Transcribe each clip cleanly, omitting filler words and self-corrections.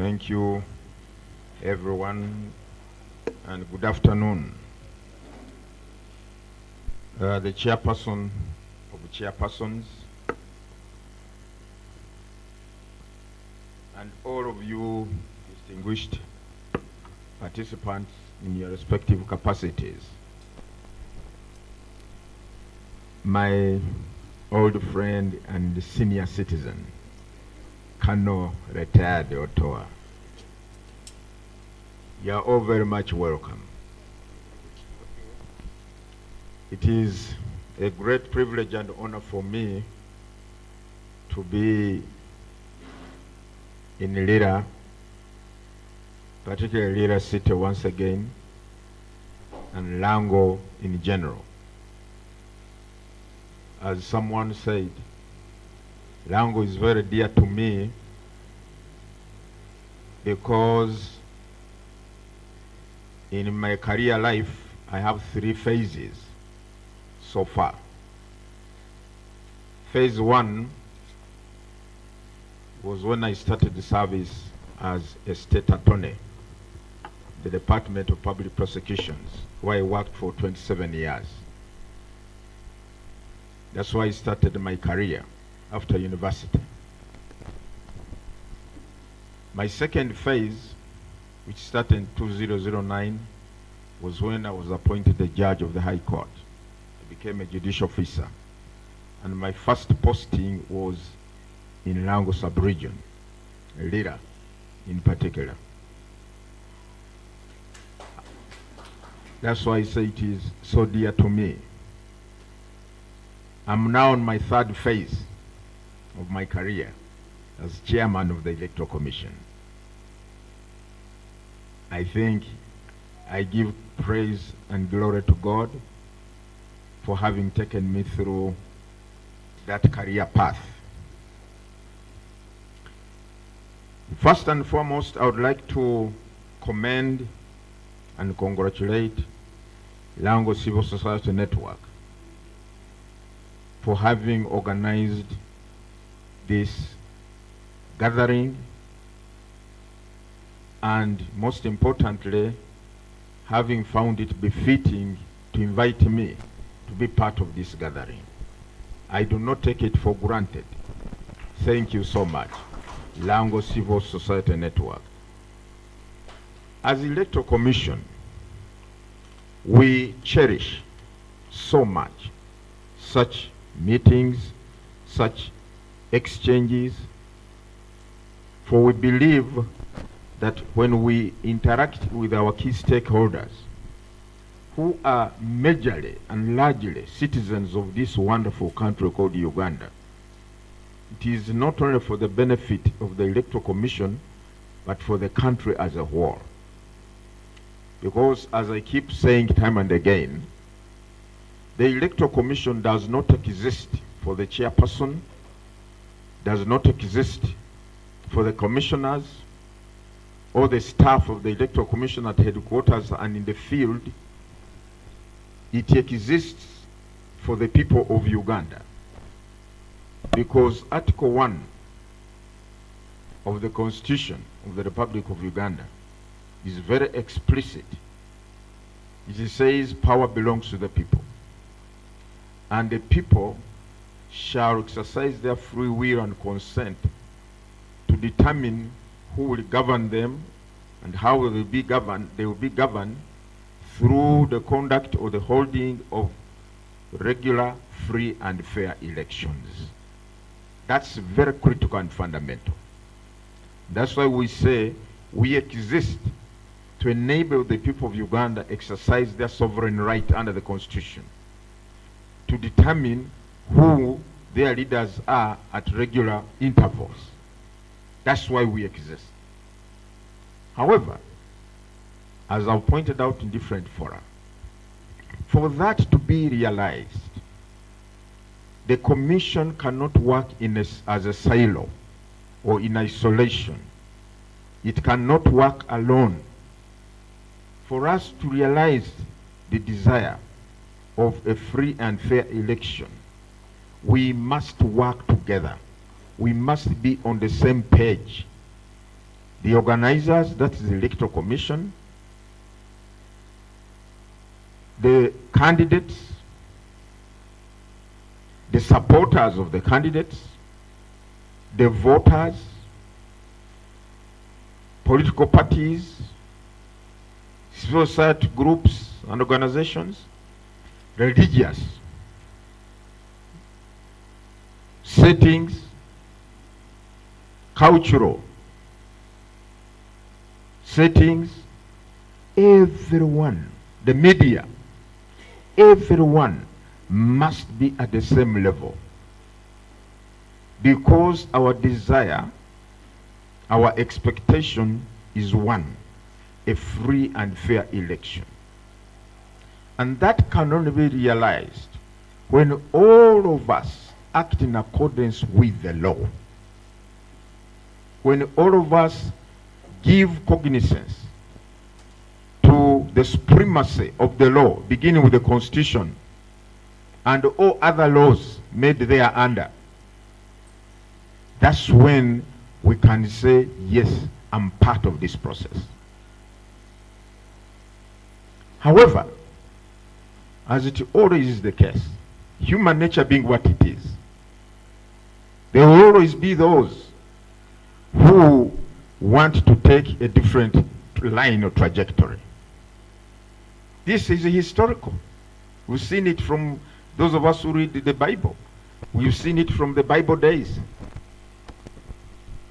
Thank you, everyone, and good afternoon. The chairperson of the chairpersons and all of you distinguished participants in your respective capacities. My old friend and senior citizen, Kano retired Otoa. You are all very much welcome. It is a great privilege and honor for me to be in Lira, particularly Lira City once again, and Lango in general. As someone said, Lango is very dear to me because in my career life, I have 3 phases so far. Phase 1 was when I started the service as a state attorney, the Department of Public Prosecutions, where I worked for 27 years. That's why I started my career after university. My second phase, which started in 2009, was when I was appointed a judge of the High Court. I became a judicial officer. And my first posting was in Lango sub-region, Lira in particular. That's why I say it is so dear to me. I'm now on my 3rd phase of my career as chairman of the Electoral Commission. I think I give praise and glory to God for having taken me through that career path. First and foremost, I would like to commend and congratulate Lango Civil Society Network for having organized this gathering, and most importantly, having found it befitting to invite me to be part of this gathering. I do not take it for granted. Thank you so much, Lango Civil Society Network. As Electoral Commission, we cherish so much such meetings, such exchanges, for we believe that when we interact with our key stakeholders, who are majorly and largely citizens of this wonderful country called Uganda, it is not only for the benefit of the Electoral Commission, but for the country as a whole. Because as I keep saying time and again, the Electoral Commission does not exist for the chairperson, does not exist for the commissioners or the staff of the Electoral Commission at headquarters and in the field. It exists for the people of Uganda. Because Article 1 of the Constitution of the Republic of Uganda is very explicit. It says power belongs to the people, and the people shall exercise their free will and consent to determine who will govern them and how they will be governed. They will be governed through the conduct or the holding of regular, free, and fair elections. That's very critical and fundamental. That's why we say we exist to enable the people of Uganda exercise their sovereign right under the Constitution to determine who their leaders are at regular intervals. That's why we exist. However, as I've pointed out in different fora, for that to be realized, the Commission cannot work as a silo or in isolation. It cannot work alone. For us to realize the desire of a free and fair election, we must work together. We must be on the same page. the organizers, that is the Electoral Commission, the candidates, the supporters of the candidates, the voters, political parties, civil society groups and organizations, religious settings, cultural settings, everyone, the media, everyone must be at the same level, because our desire, our expectation is one: a free and fair election. And that can only be realized when all of us act in accordance with the law. When all of us give cognizance to the supremacy of the law, beginning with the Constitution and all other laws made thereunder, that's when we can say, yes, I'm part of this process. However, as it always is the case, human nature being what it is, there will always be those who want to take a different line or trajectory. This is historical. We've seen it from those of us who read the Bible. We've seen it from the Bible days.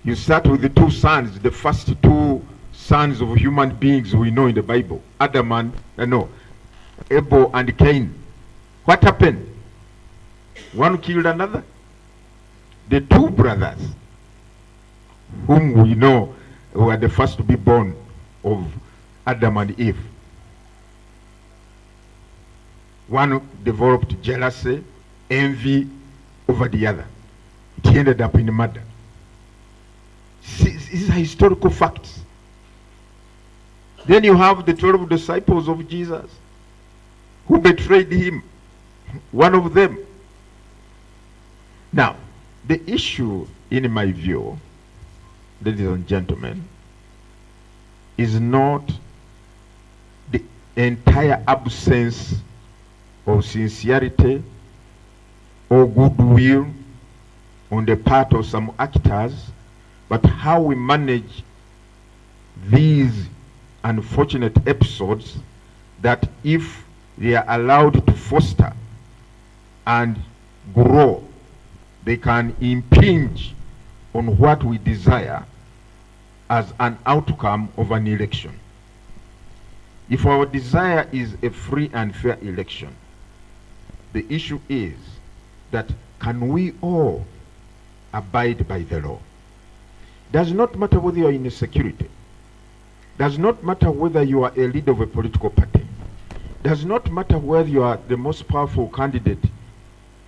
You start with the two sons, the first two sons of human beings we know in the Bible, Adam and, Abel and Cain. What happened? One killed another. The two brothers, whom we know were the first to be born of Adam and Eve. One developed jealousy, envy over the other. It ended up in murder. These are historical facts. Then you have the 12 disciples of Jesus who betrayed him. One of them. Now, the issue, in my view, ladies and gentlemen, is not the entire absence of sincerity or goodwill on the part of some actors, but how we manage these unfortunate episodes that, if they are allowed to foster and grow, they can impinge on what we desire as an outcome of an election. If our desire is a free and fair election, the issue is that can we all abide by the law? Does not matter whether you are in a security. Does not matter whether you are a leader of a political party. Does not matter whether you are the most powerful candidate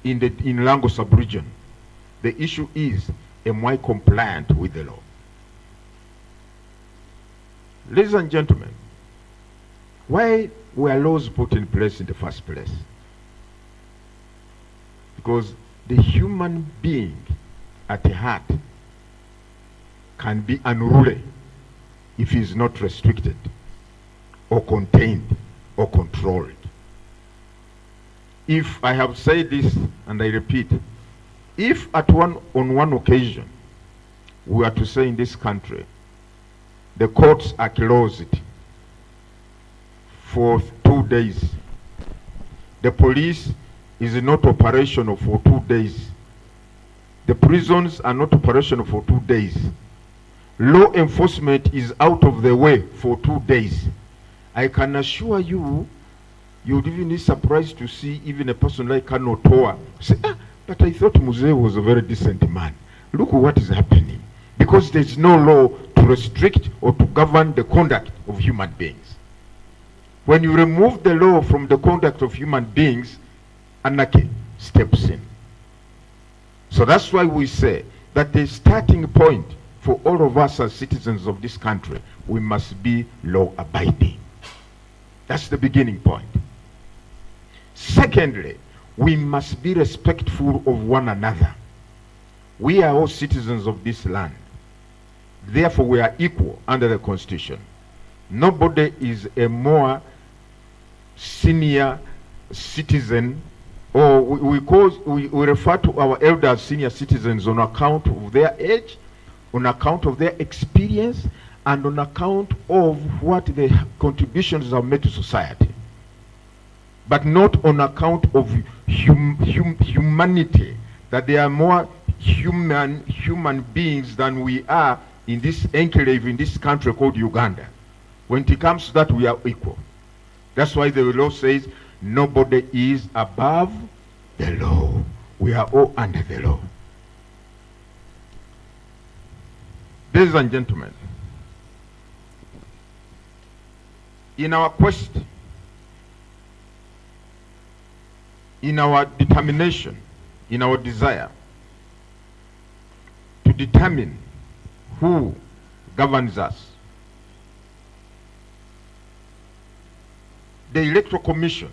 in Lango sub-region. The issue is, am I compliant with the law? Ladies and gentlemen, why were laws put in place in the first place? Because the human being at heart can be unruly if he is not restricted or contained or controlled. If I have said this, and I repeat, if on one occasion we are to say in this country the courts are closed for 2 days, the police is not operational for 2 days, the prisons are not operational for 2 days, law enforcement is out of the way for 2 days, I can assure you, you would even be surprised to see even a person like Kanotoa say, but I thought Muzee was a very decent man. Look what is happening. Because there's no law to restrict or to govern the conduct of human beings. When you remove the law from the conduct of human beings, anarchy steps in. So that's why we say that the starting point for all of us as citizens of this country, we must be law-abiding. That's the beginning point. Secondly, we must be respectful of one another. We are all citizens of this land. Therefore, we are equal under the Constitution. Nobody is a more senior citizen, or we refer to our elders senior citizens on account of their age, on account of their experience, and on account of what the contributions have made to society, but not on account of humanity, that they are more human beings than we are in this enclave, in this country called Uganda. When it comes to that, we are equal. That's why the law says nobody is above the law. We are all under the law. Ladies and gentlemen, in our quest, in our determination, in our desire to determine who governs us, the Electoral Commission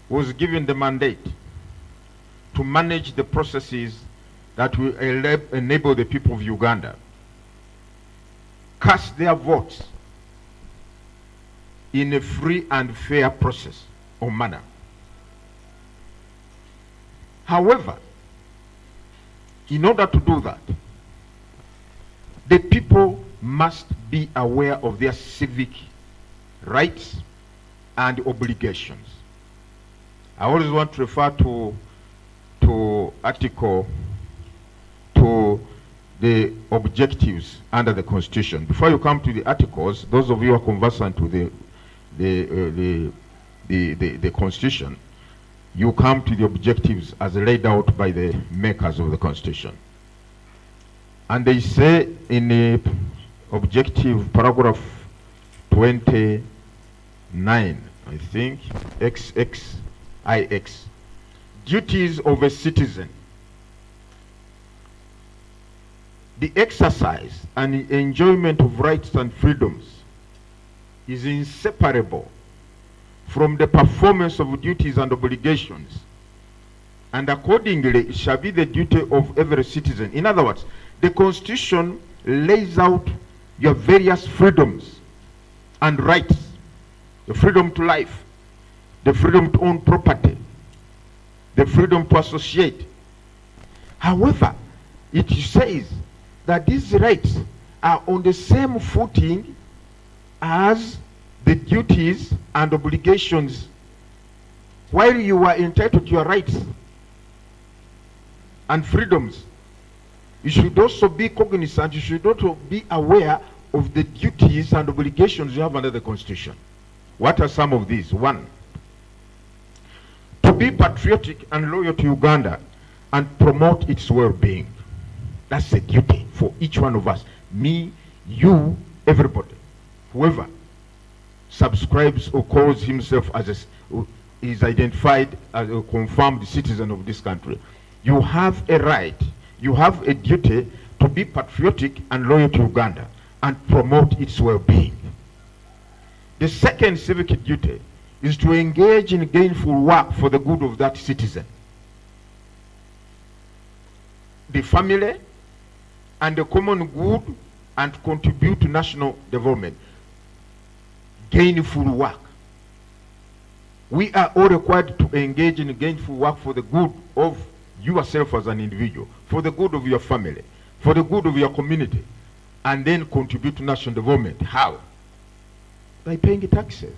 was given the mandate to manage the processes that will enable the people of Uganda cast their votes in a free and fair process or manner. However, in order to do that, the people must be aware of their civic rights and obligations. I always want to refer to article, to the objectives under the Constitution. Before you come to the articles, those of you who are conversant with the Constitution, you come to the objectives as laid out by the makers of the Constitution. And they say in the objective paragraph 29, I think, XXIX, duties of a citizen. The exercise and enjoyment of rights and freedoms is inseparable from the performance of duties and obligations, and accordingly it shall be the duty of every citizen. In other words, the Constitution lays out your various freedoms and rights: the freedom to life, the freedom to own property, the freedom to associate. However, it says that these rights are on the same footing as the duties and obligations. While you are entitled to your rights and freedoms, you should also be cognizant, you should also be aware of the duties and obligations you have under the Constitution. What are some of these? One, to be patriotic and loyal to Uganda and promote its well-being. That's a duty for each one of us. Me, you, everybody. Whoever subscribes or calls himself as is identified as a confirmed citizen of this country. You have a right, you have a duty to be patriotic and loyal to Uganda and promote its well-being. The second civic duty is to engage in gainful work for the good of that citizen, the family, and the common good, and contribute to national development. Gainful work. We are all required to engage in gainful work for the good of yourself as an individual, for the good of your family, for the good of your community, and then contribute to national development. How? By paying taxes.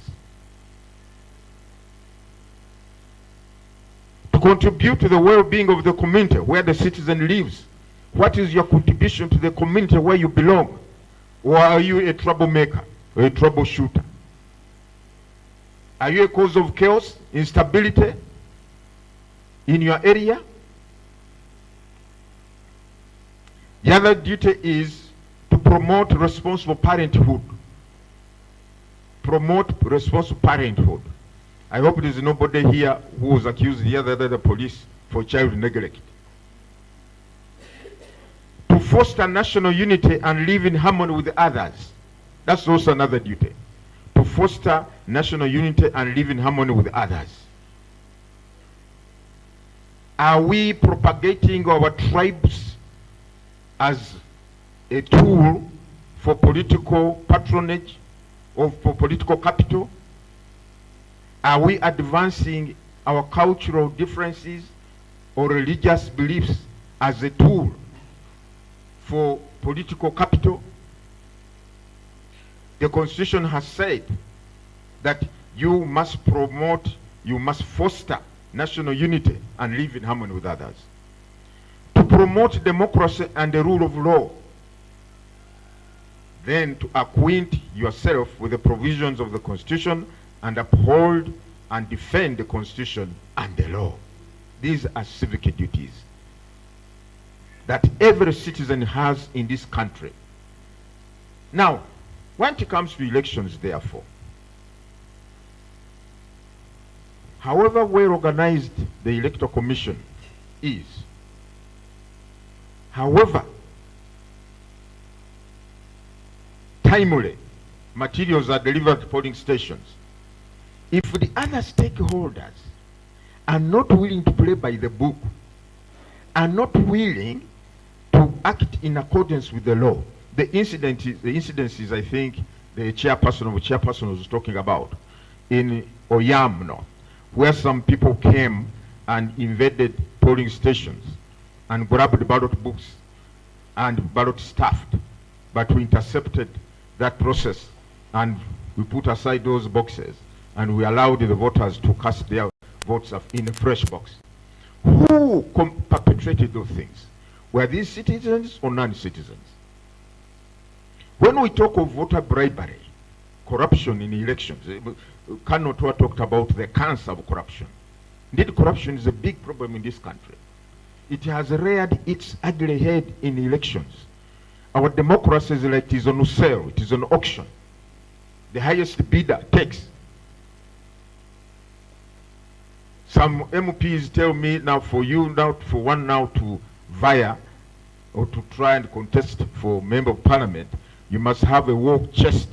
To contribute to the well-being of the community where the citizen lives. What is your contribution to the community where you belong? Or are you a troublemaker or a troubleshooter? Are you a cause of chaos, instability in your area? The other duty is to promote responsible parenthood. Promote responsible parenthood. I hope there is nobody here who was accused the other day of the police for child neglect. To foster national unity and live in harmony with others. That's also another duty. To foster national unity and live in harmony with others. Are we propagating our tribes as a tool for political patronage or for political capital? Are we advancing our cultural differences or religious beliefs as a tool for political capital? The Constitution has said that you must promote, you must foster national unity and live in harmony with others. To promote democracy and the rule of law, then to acquaint yourself with the provisions of the Constitution and uphold and defend the Constitution and the law. These are civic duties that every citizen has in this country. Now, when it comes to elections, therefore, however well organized the Electoral Commission is, however timely materials are delivered to polling stations, if the other stakeholders are not willing to play by the book, are not willing to act in accordance with the law, the incidences I think the chairperson was talking about in Oyamno, where some people came and invaded polling stations and grabbed ballot books and ballot staff, but we intercepted that process and we put aside those boxes and we allowed the voters to cast their votes in a fresh box. Who perpetrated those things? Were these citizens or non-citizens? When we talk of voter bribery, corruption in elections, Kanotua talked about the cancer of corruption. Indeed, corruption is a big problem in this country. It has reared its ugly head in elections. Our democracy is like it is on sale, it is on auction. The highest bidder takes. Some MPs tell me now for one to vie or to try and contest for member of parliament, you must have a war chest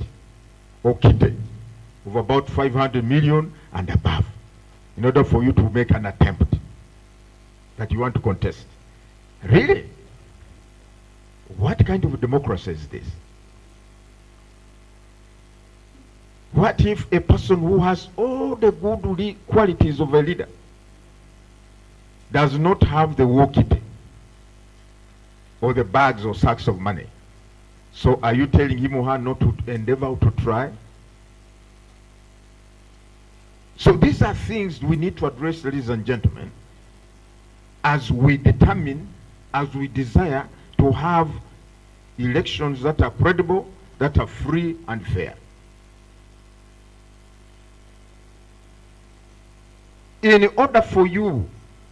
or kit of about 500 million and above in order for you to make an attempt that you want to contest. Really? What kind of democracy is this? What if a person who has all the good qualities of a leader does not have the war kit or the bags or sacks of money? So are you telling him or her not to endeavor to try? So these are things we need to address, ladies and gentlemen, as we determine, as we desire to have elections that are credible, that are free and fair. In order for you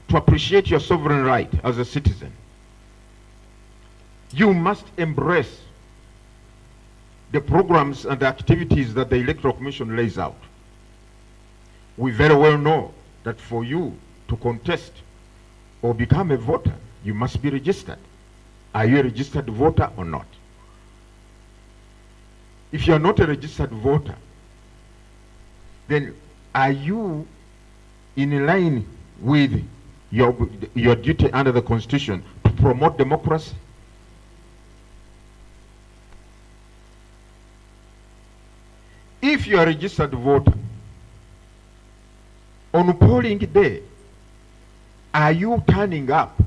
to appreciate your sovereign right as a citizen, you must embrace the programs and the activities that the Electoral Commission lays out. We very well know that for you to contest or become a voter, you must be registered. Are you a registered voter or not? If you are not a registered voter, then are you in line with your duty under the Constitution to promote democracy? If you are a registered voter, on polling day, are you turning up,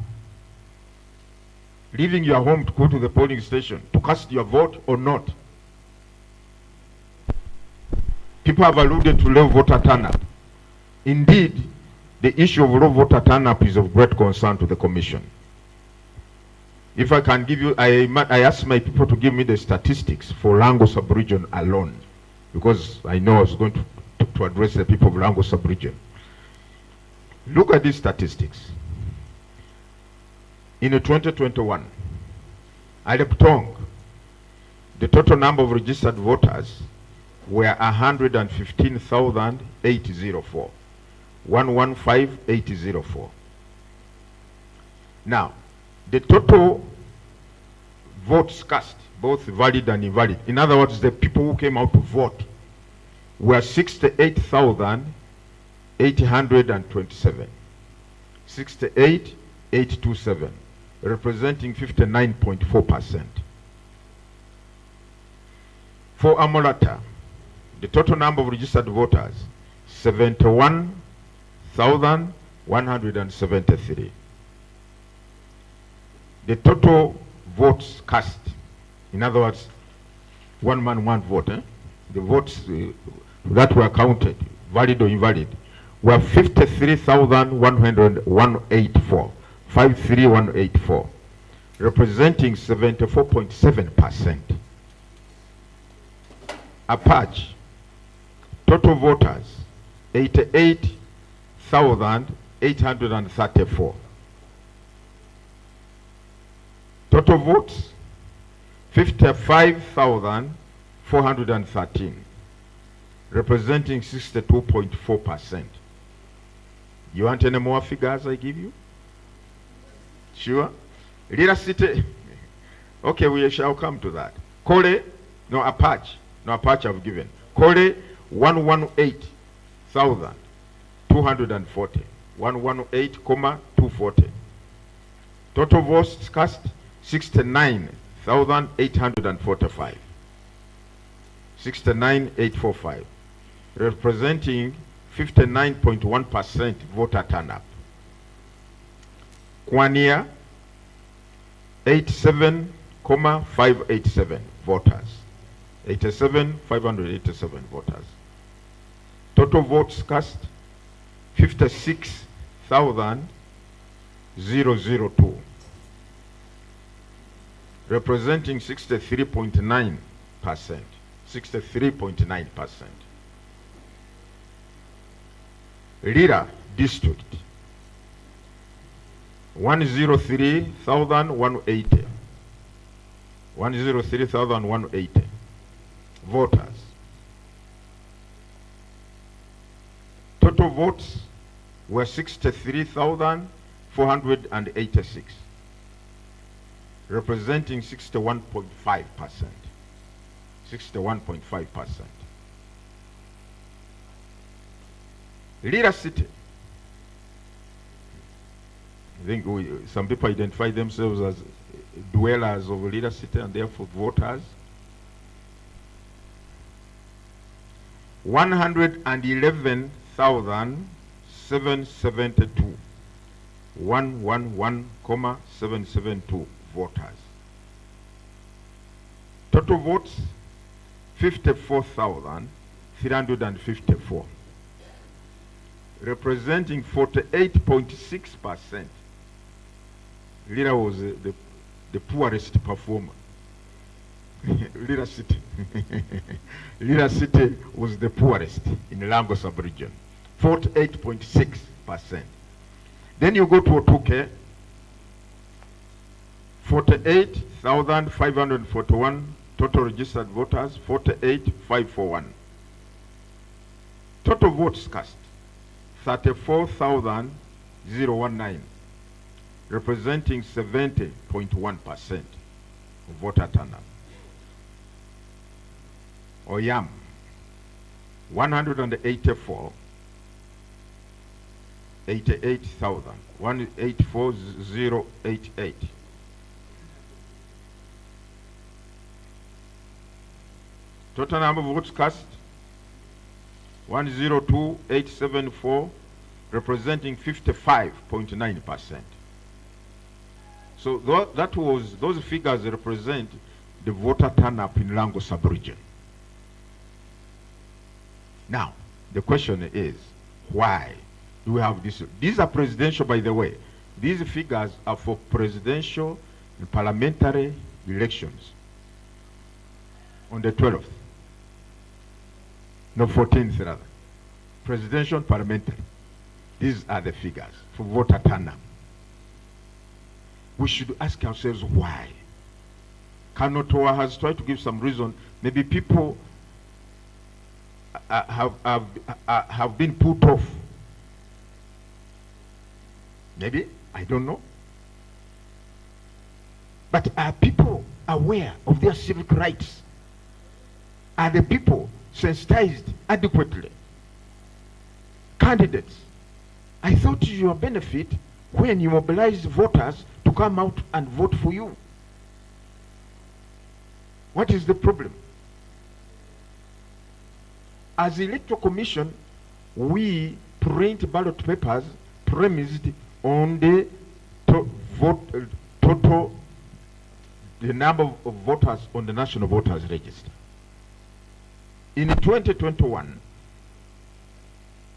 leaving your home to go to the polling station to cast your vote or not? People have alluded to low voter turnout. Indeed, the issue of low voter turnout is of great concern to the Commission. If I can give you, I asked my people to give me the statistics for Lango sub-region alone, because I know I was going to address the people of Lango sub-region. Look at these statistics. In 2021, Aleptong, the total number of registered voters were 115,804. 115,804. Now, the total votes cast, both valid and invalid, in other words, the people who came out to vote, were 68,827. 68,827, representing 59.4%. For Amolata, the total number of registered voters, 71,173. The total votes cast, in other words, one man, one vote, the votes that were counted, valid or invalid, were 53,184, 53,184, representing 74.7%. Apache, total voters, 88,834. Total votes, 55,413, representing 62.4%. You want any more figures I give you? Sure? Lira City. Okay, we shall come to that. Kole, no Apache. No Apache I've given. Kole, 118,240. 118,240. Total votes cast, 69,845. 69,845. Representing 59.1% voter turnout. Kwania, 87,587 voters. 87,587 voters. Total votes cast, 56,002. Representing 63.9%. 63.9%. Lira district, 103,180. 103,180 voters. Total votes were 63,486, representing 61.5%. 61.5%. Lira City. I think some people identify themselves as dwellers of Lira City and therefore voters. 111,772. 111,772 voters. Total votes, 54,354. Representing 48.6%. Lira was the poorest performer. Lira City. Lira City was the poorest in Lango sub-region. 48.6%. Then you go to Otuke, 48,541 total registered voters, 48,541. Total votes cast, 34,019, representing 70.1% of voter turnout. Oyam, 184, 88,000, 184,088. Total number of votes cast, 102,874, representing 55.9%. So those figures represent the voter turnout in Lango sub-region. Now, the question is, why do we have this? These are presidential, by the way. These figures are for presidential and parliamentary elections on the 12th. No, 14th rather. Presidential and parliamentary. These are the figures for voter turnout. We should ask ourselves why. Kanotoa has tried to give some reason. Maybe people have been put off. Maybe, I don't know. But are people aware of their civic rights? Are the people sensitized adequately? Candidates, I thought your benefit when you mobilize voters to come out and vote for you. What is the problem? as the Electoral Commission, we print ballot papers premised on the total, the number of voters on the National Voters Register. In 2021,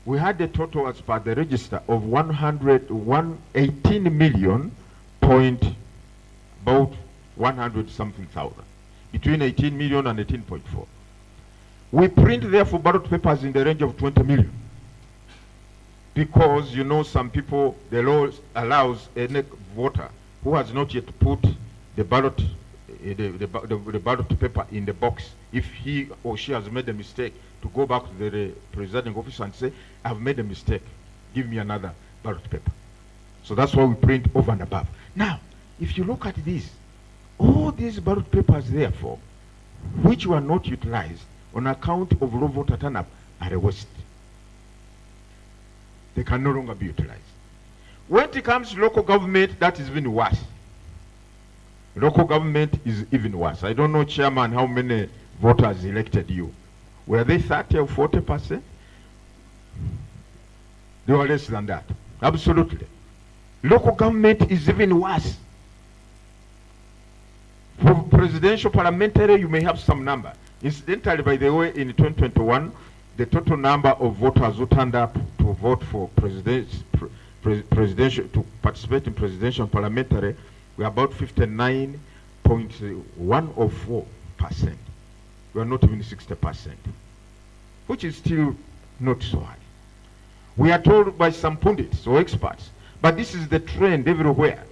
we had a total as per the register of 118 million point about 100 something thousand, between 18 million and 18.4. We print therefore ballot papers in the range of 20 million. Because you know some people, the law allows any voter who has not yet put the ballot the ballot paper in the box, if he or she has made a mistake, to go back to the presiding officer and say, I've made a mistake, give me another ballot paper. So that's why we print over and above. Now, if you look at this, all these ballot papers therefore, which were not utilized on account of low voter turnout, are a waste. They can no longer be utilized. When it comes to local government, that is even worse. Local government is even worse. I don't know, Chairman, how many voters elected you. Were they 30 or 40%? They were less than that. Absolutely. Local government is even worse. For presidential parliamentary, you may have some number. Incidentally, by the way, in 2021, the total number of voters who turned up to vote for presidential, to participate in presidential parliamentary were about 59.104%. We are not even 60%, which is still not so high. We are told by some pundits or experts, but this is the trend everywhere.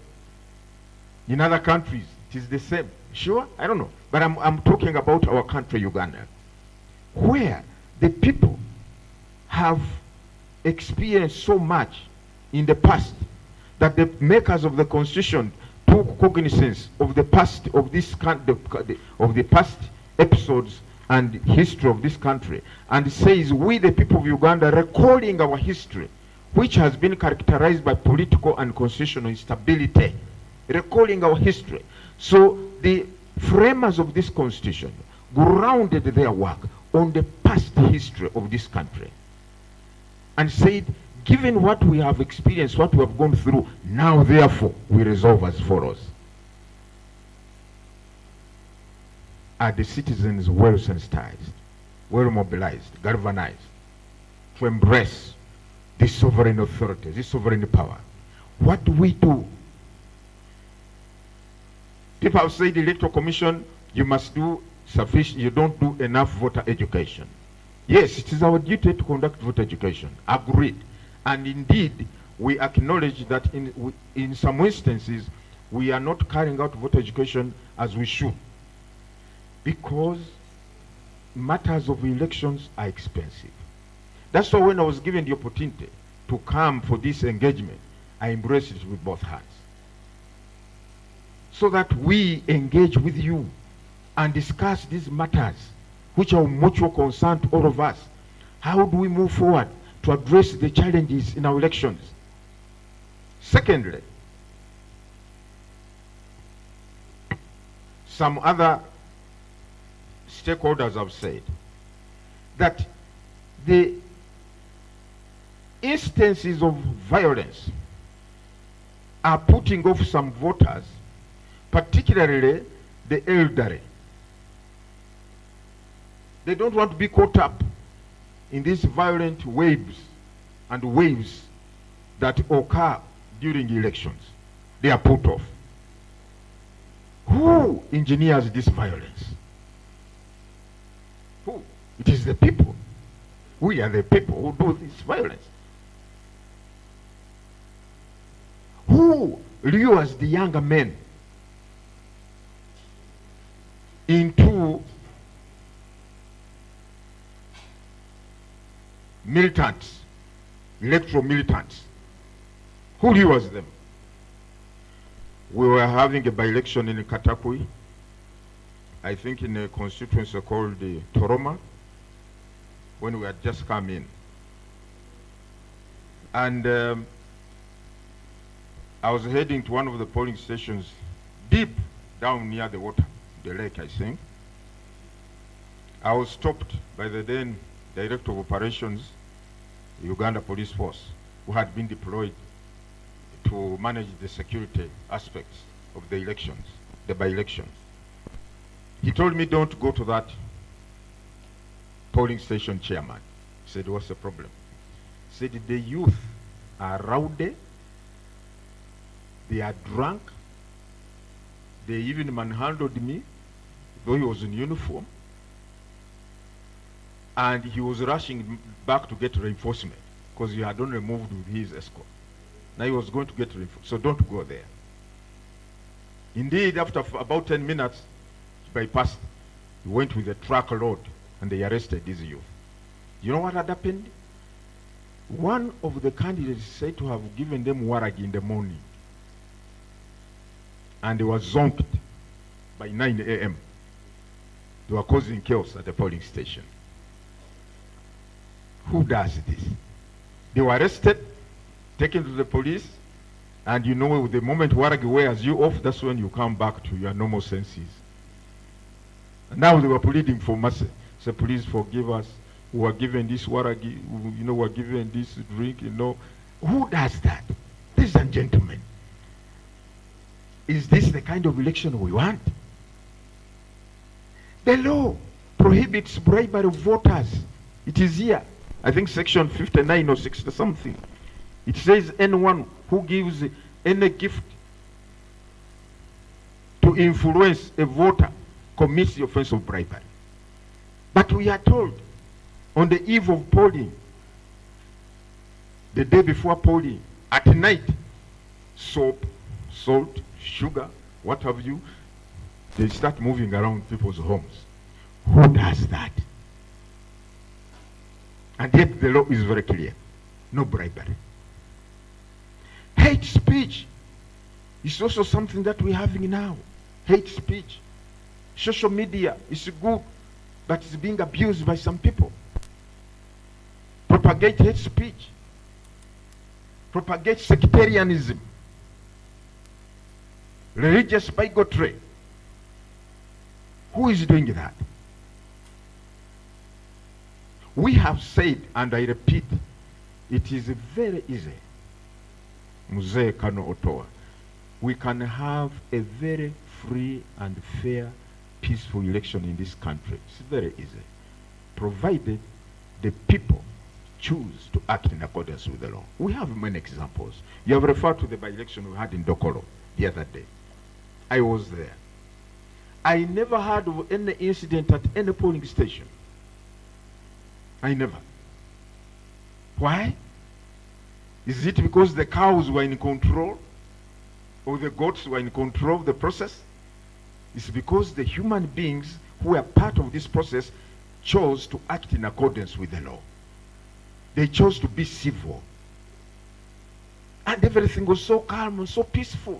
In other countries, it is the same. Sure? I don't know. But I'm talking about our country, Uganda, where the people have experienced so much in the past that the makers of the Constitution took cognizance of the past of this of the past episodes and history of this country, and says, we the people of Uganda, recalling our history, which has been characterized by political and constitutional instability, recalling our history. So the framers of this constitution grounded their work on the past history of this country and said, given what we have experienced, what we have gone through, now therefore we resolve as follows. Are the citizens well sensitized, well mobilized, galvanized to embrace this sovereign authority, this sovereign power? What do we do? People have said the Electoral Commission, you must do sufficient, you don't do enough voter education. Yes, it is our duty to conduct voter education. Agreed. And indeed, we acknowledge that in some instances, we are not carrying out voter education as we should, because matters of elections are expensive. That's why when I was given the opportunity to come for this engagement, I embraced it with both hands, so that we engage with you and discuss these matters which are of mutual concern to all of us. How do we move forward to address the challenges in our elections? Secondly, some other stakeholders have said that the instances of violence are putting off some voters, particularly the elderly. They don't want to be caught up in these violent waves that occur during elections. They are put off. Who engineers this violence? Who? It is the people. We are the people who do this violence. Who lures the younger men into militants, electoral militants? Who lures them? We were having a by-election in Katakwi, I think in a constituency called Toroma, when we had just come in. And I was heading to one of the polling stations deep down near the water, the lake, I think. I was stopped by the then Director of Operations, Uganda Police Force, who had been deployed to manage the security aspects of the elections, the by-elections. He told me, don't go to that polling station chairman. He said, what's the problem? He said, the youth are rowdy, they are drunk, they even manhandled me, though he was in uniform, and he was rushing back to get reinforcement because he had only moved with his escort. Now he was going to get reinforcement, so don't go there. Indeed, after about 10 minutes, he bypassed. He went with a truck load, and they arrested these youth. You know what had happened? One of the candidates said to have given them waragi in the morning, and they were zonked by 9 a.m. They were causing chaos at the polling station. Who does this? They were arrested, taken to the police, and you know, the moment waragi wears you off, that's when you come back to your normal senses. And now they were pleading for mercy. So please forgive us. We were given this waragi, we were given this drink, Who does that? Ladies and gentlemen, is this the kind of election we want? The law prohibits bribery of voters. It is here. I think section 59 or 60 something. It says anyone who gives any gift to influence a voter commits the offense of bribery. But we are told on the eve of polling, the day before polling, at night, soap, salt, sugar, what have you, they start moving around people's homes. Who does that? And yet the law is very clear. No bribery. Hate speech is also something that we're having now. Hate speech. Social media is good, but it's being abused by some people. Propagate hate speech. Propagate sectarianism. Religious bigotry. Who is doing that? We have said, and I repeat, it is very easy. Mzee Kano Otoa. We can have a very free and fair, peaceful election in this country. It's very easy, provided the people choose to act in accordance with the law. We have many examples. You have referred to the by-election we had in Dokoro the other day. I was there. I never heard of any incident at any polling station. I never. Why? Is it because the cows were in control? Or the goats were in control of the process? It's because the human beings who were part of this process chose to act in accordance with the law. They chose to be civil. And everything was so calm and so peaceful.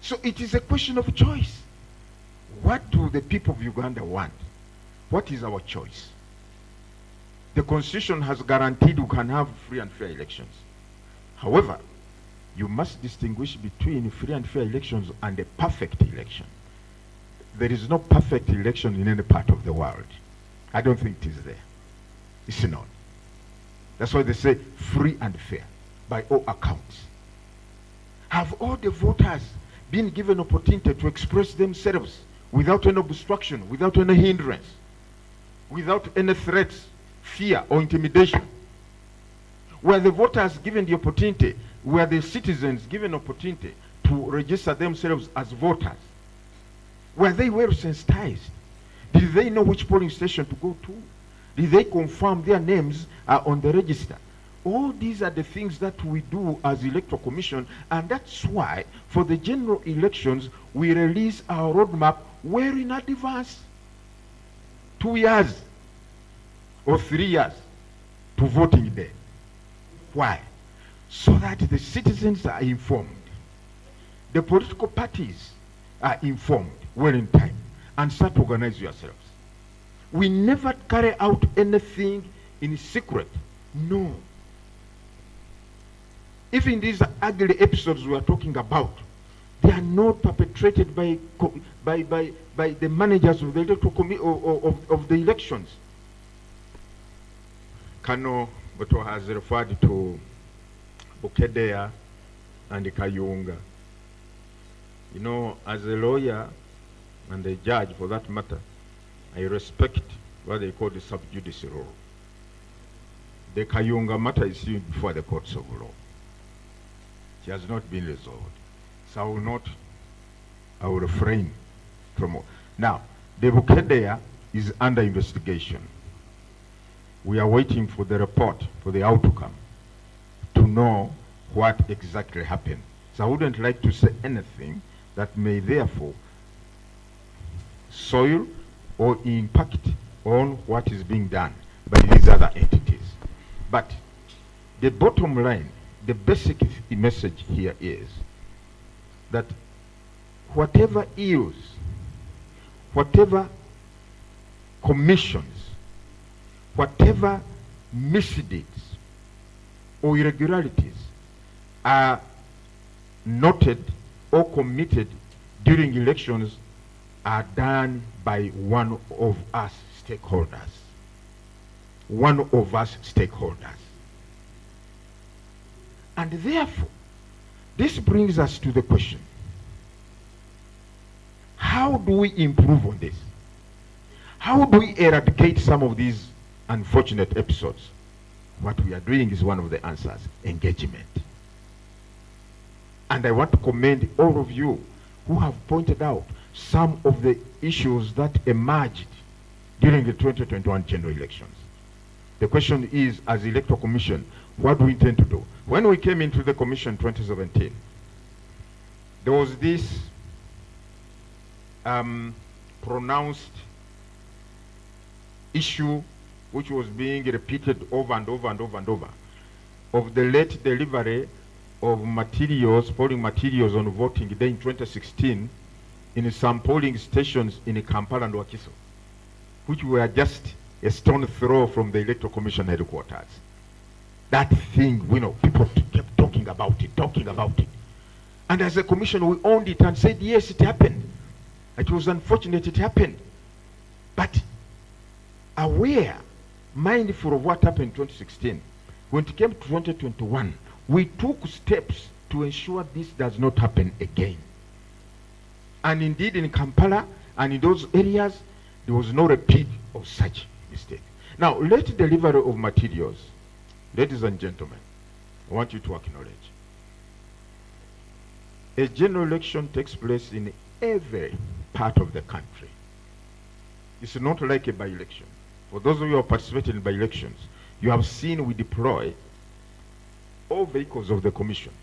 So it is a question of choice. What do the people of Uganda want? What is our choice? The Constitution has guaranteed we can have free and fair elections. However, you must distinguish between free and fair elections and a perfect election. There is no perfect election in any part of the world. I don't think it is there. It's not. That's why they say free and fair, by all accounts. Have all the voters been given opportunity to express themselves without any obstruction, without any hindrance, without any threats, fear, or intimidation? Were the voters given the opportunity, were the citizens given opportunity to register themselves as voters? Were they well sensitized? Did they know which polling station to go to? Did they confirm their names are on the register? All these are the things that we do as Electoral Commission, and that's why for the general elections we release our roadmap well in advance. 2 years or 3 years to voting day. Why? So that the citizens are informed. The political parties are informed well in time and start to organize yourselves. We never carry out anything in secret. No. Even these ugly episodes we are talking about, They are not perpetrated by the managers of the of the elections. Kano Boto has referred to Bukedea and Kayunga. You know, as a lawyer and a judge for that matter, I respect what they call the sub judice rule. The Kayunga matter is seen before the courts of law. It has not been resolved. So I will refrain from. Now, the Bukedea is under investigation. We are waiting for the report, for the outcome, to know what exactly happened. So I wouldn't like to say anything that may therefore soil or impact on what is being done by these other entities. But the bottom line, the basic message here is that whatever ills, whatever commissions, whatever misdeeds or irregularities are noted or committed during elections are done by one of us stakeholders. One of us stakeholders. And therefore, this brings us to the question, how do we improve on this? How do we eradicate some of these unfortunate episodes? What we are doing is one of the answers: engagement. And I want to commend all of you who have pointed out some of the issues that emerged during the 2021 general elections. The question is, as the Electoral Commission, what do we intend to do? When we came into the Commission in 2017, there was this pronounced issue which was being repeated over and over and over and over, of the late delivery of materials, polling materials on voting day in 2016 in some polling stations in Kampala and Wakiso, which were just a stone throw from the Electoral Commission headquarters. That thing, you know, people kept talking about it. And as a commission, we owned it and said, yes, it happened. It was unfortunate it happened. But aware, mindful of what happened in 2016, when it came to 2021, we took steps to ensure this does not happen again. And indeed, in Kampala and in those areas, there was no repeat of such mistake. Now, late delivery of materials, ladies and gentlemen, I want you to acknowledge, a general election takes place in every part of the country. It's not like a by-election. For those of you who have participated in by-elections, you have seen we deploy all vehicles of the commission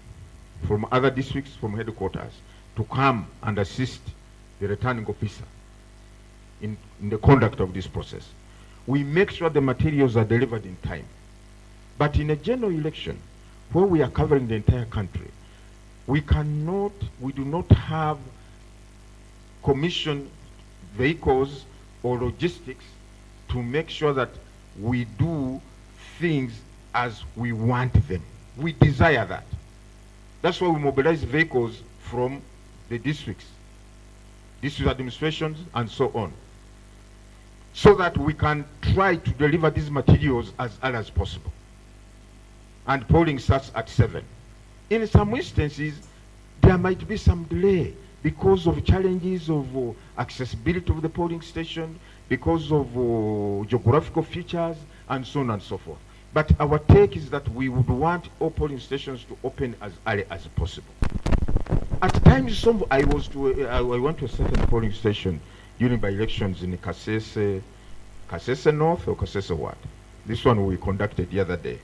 from other districts, from headquarters, to come and assist the returning officer in the conduct of this process. We make sure the materials are delivered in time. But in a general election, where we are covering the entire country, we do not have commission vehicles or logistics to make sure that we do things as we want them. We desire that. That's why we mobilize vehicles from the districts, district administrations, and so on, so that we can try to deliver these materials as early as possible. And polling starts at 7. In some instances, there might be some delay because of challenges of accessibility of the polling station, because of geographical features, and so on and so forth. But our take is that we would want all polling stations to open as early as possible. At times, I went to a certain polling station during by elections in Kasese North or Kasese Ward. This one we conducted the other day.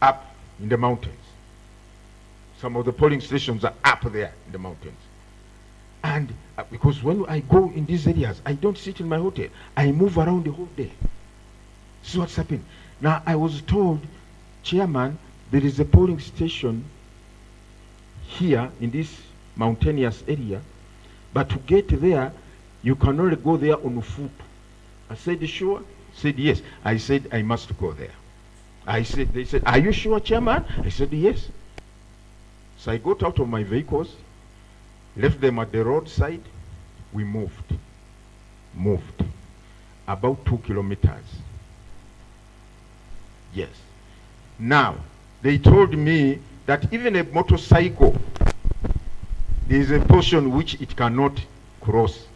Up in the mountains. Some of the polling stations are up there in the mountains. And because when I go in these areas, I don't sit in my hotel. I move around the whole day. See what's happening. Now, I was told, Chairman, there is a polling station here in this mountainous area, but to get there, you can only go there on foot. I said, sure? Said, yes. I said, I must go there. They said, are you sure, Chairman? I said, yes. So I got out of my vehicles, left them at the roadside. We moved about 2 kilometers. Yes. Now, they told me that even a motorcycle, there is a portion which it cannot cross.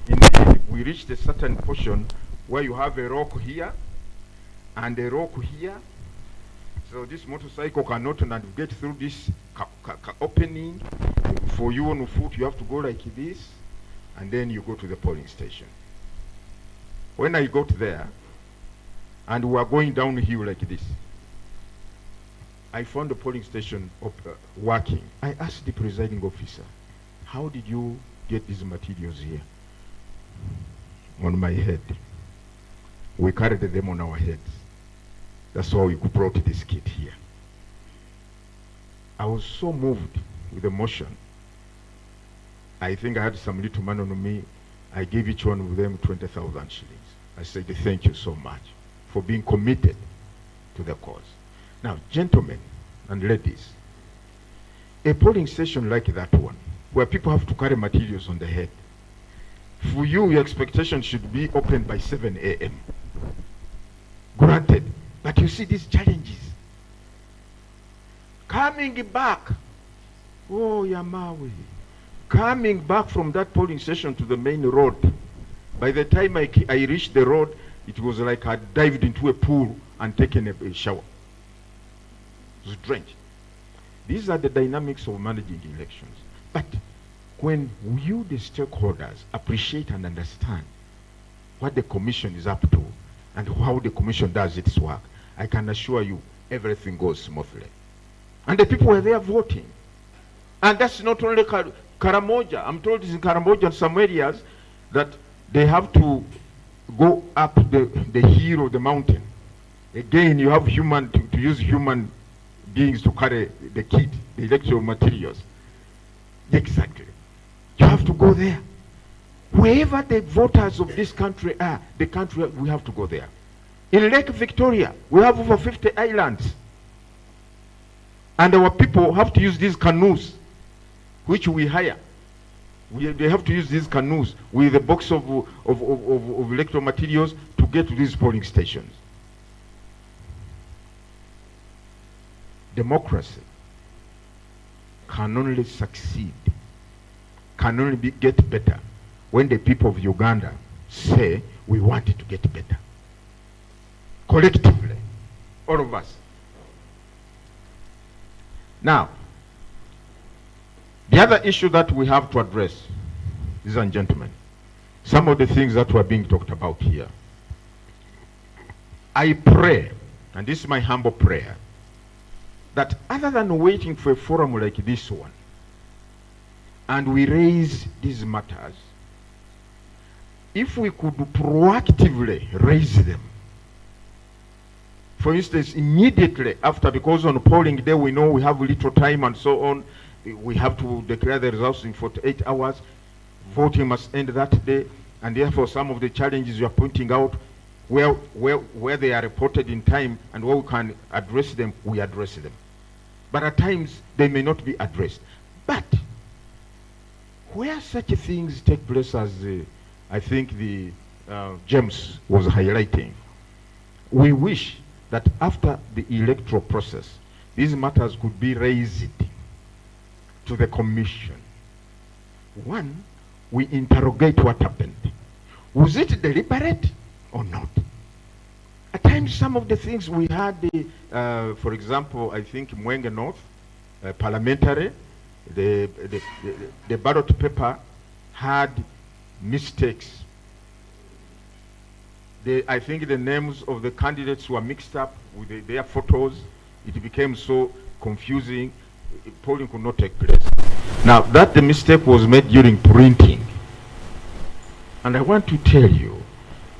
Indeed, we reached a certain portion where you have a rock here and a rock here. So this motorcycle cannot navigate through this opening. For you on foot, you have to go like this, and then you go to the polling station. When I got there, and we were going downhill like this, I found the polling station working. I asked the presiding officer, how did you get these materials here? On my head. We carried them on our heads. That's why we brought this kit here. I was so moved with emotion. I think I had some little money on me. I gave each one of them 20,000 shillings. I said, thank you so much for being committed to the cause. Now, gentlemen and ladies, a polling station like that one, where people have to carry materials on the head, for you, your expectation should be opened by 7 a.m. Granted, but you see these challenges. Coming back, oh Yamawi, coming back from that polling station to the main road, by the time I reached the road, it was like I dived into a pool and taken a shower. It was drenched. These are the dynamics of managing elections. But when you, the stakeholders, appreciate and understand what the commission is up to and how the commission does its work, I can assure you everything goes smoothly. And the people were there voting. And that's not only Karamoja. I'm told it's in Karamoja and some areas that they have to go up the hill of the mountain. Again, you have to use human beings to carry the kit, the electoral materials. Exactly. You have to go there. Wherever the voters of this country are, we have to go there. In Lake Victoria, we have over 50 islands. And our people have to use these canoes, which we hire. They have to use these canoes with a box of electoral materials to get to these polling stations. Democracy can only succeed, can only get better when the people of Uganda say we want it to get better. Collectively, all of us. Now, the other issue that we have to address, ladies and gentlemen, some of the things that were being talked about here. I pray, and this is my humble prayer, that other than waiting for a forum like this one, and we raise these matters, if we could proactively raise them, for instance, immediately after, because on polling day we know we have little time and so on, we have to declare the results in 48 hours, voting must end that day, and therefore some of the challenges you are pointing out, where they are reported in time and where we can address them, we address them. But at times they may not be addressed. But where such things take place, as I think the James was highlighting, we wish that after the electoral process, these matters could be raised to the commission. One, we interrogate what happened. Was it deliberate or not? At times, some of the things we had, for example, I think Mwenge North, parliamentary, the ballot paper had mistakes. I think the names of the candidates were mixed up with their photos. It became so confusing, polling could not take place. Now, the mistake was made during printing. And I want to tell you,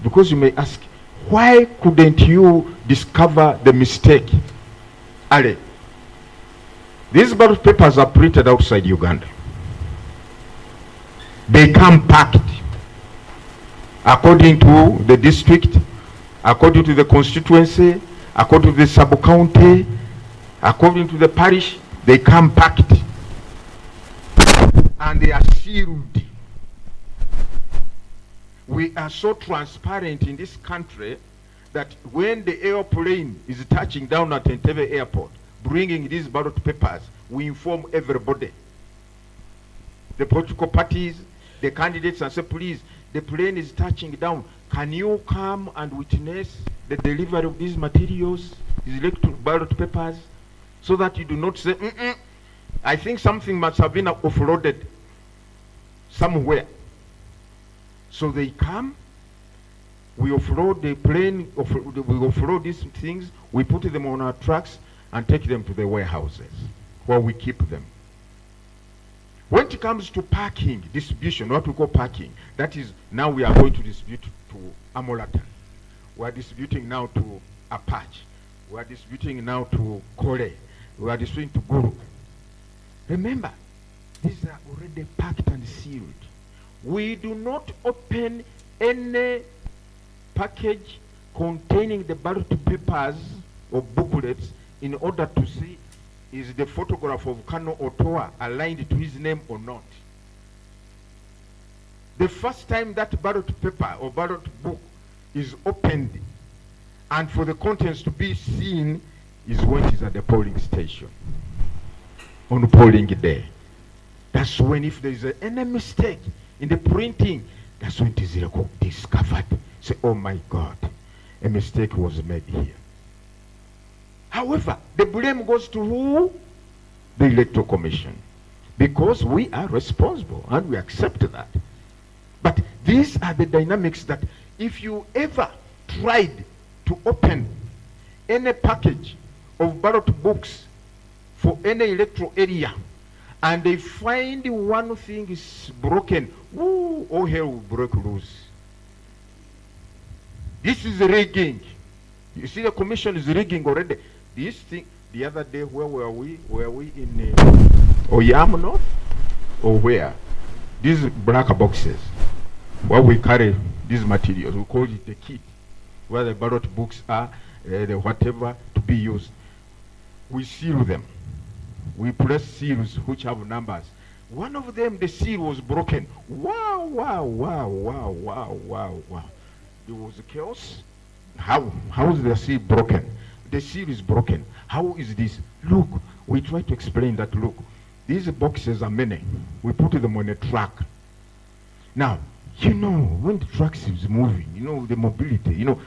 because you may ask, why couldn't you discover the mistake? Ale, these ballot papers are printed outside Uganda. They come packed according to the district, according to the constituency, according to the sub-county, according to the parish. They come packed and they are sealed. We are so transparent in this country that when the airplane is touching down at Entebbe Airport, bringing these ballot papers, we inform everybody. The political parties, the candidates, and say, please, the plane is touching down. Can you come and witness the delivery of these materials, these electoral ballot papers, so that you do not say, I think something must have been offloaded somewhere. So they come, we offload the plane, we offload these things, we put them on our trucks and take them to the warehouses where we keep them. When it comes to parking, distribution, what we call parking, that is, now we are going to distribute to Amolatan. We are distributing now to Apache. We are distributing now to Kore. We are distributing to Guru. Remember, these are already packed and sealed. We do not open any package containing the ballot papers or booklets in order to see is the photograph of Kano Otoa aligned to his name or not. The first time that ballot paper or ballot book is opened and for the contents to be seen is when it is at the polling station on polling day. That's when, if there is any mistake in the printing, that's when it is discovered. Say, oh my God, a mistake was made here. However, the blame goes to who? The Electoral Commission. Because we are responsible and we accept that. But these are the dynamics that if you ever tried to open any package of ballot books for any electoral area and they find one thing is broken, all hell will break loose. This is rigging. You see, the commission is rigging already. This thing, the other day, where were we? Were we in Oyam North? Or where? These black boxes, where we carry these materials, we call it the kit, where the ballot books are, the whatever to be used. We seal them. We press seals which have numbers. One of them, the seal was broken. Wow, wow, wow, wow, wow, wow, wow. There was chaos. How is the seal broken? The seal is broken. How is this? Look, we try to explain that, look, these boxes are many. We put them on a truck. Now, you know, when the truck is moving, you know, the mobility, you know,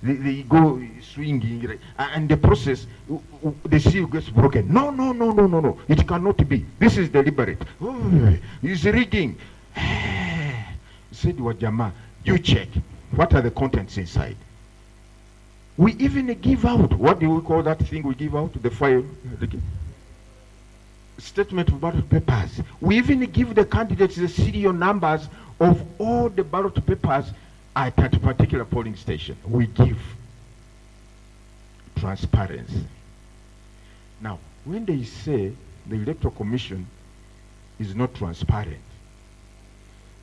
they go swinging, and the process, the seal gets broken. No, no, no, no, no, no. It cannot be. This is deliberate. Oh, it's rigging. Said Wajama, you check. What are the contents inside? We even give out, what do we call that thing we give out? The file, statement of ballot papers. We even give the candidates the serial numbers of all the ballot papers at a particular polling station. We give transparency. Now, when they say the Electoral Commission is not transparent,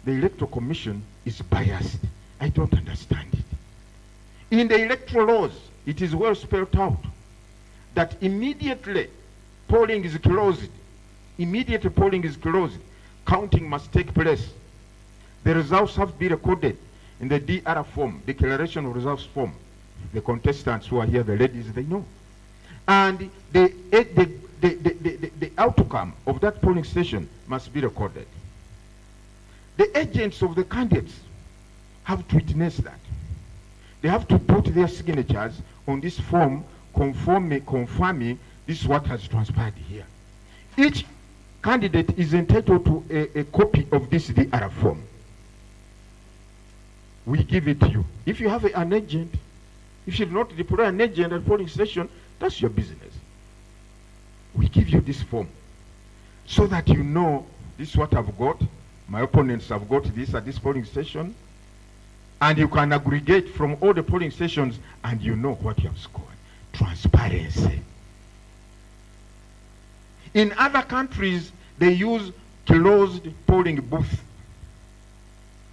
the Electoral Commission is biased, I don't understand it. In the electoral laws, it is well spelled out that immediately polling is closed, counting must take place. The results have to be recorded in the DR form, Declaration of Results form. The contestants who are here, the ladies, they know. And the outcome of that polling station must be recorded. The agents of the candidates have to witness that. They have to put their signatures on this form confirming this is what has transpired here. Each candidate is entitled to a copy of this DR form. We give it to you. If you have an agent, if you do not deploy an agent at polling station, that's your business. We give you this form so that you know this is what I've got. My opponents have got this at this polling station. And you can aggregate from all the polling stations and you know what you have scored. Transparency. In other countries, they use closed polling booth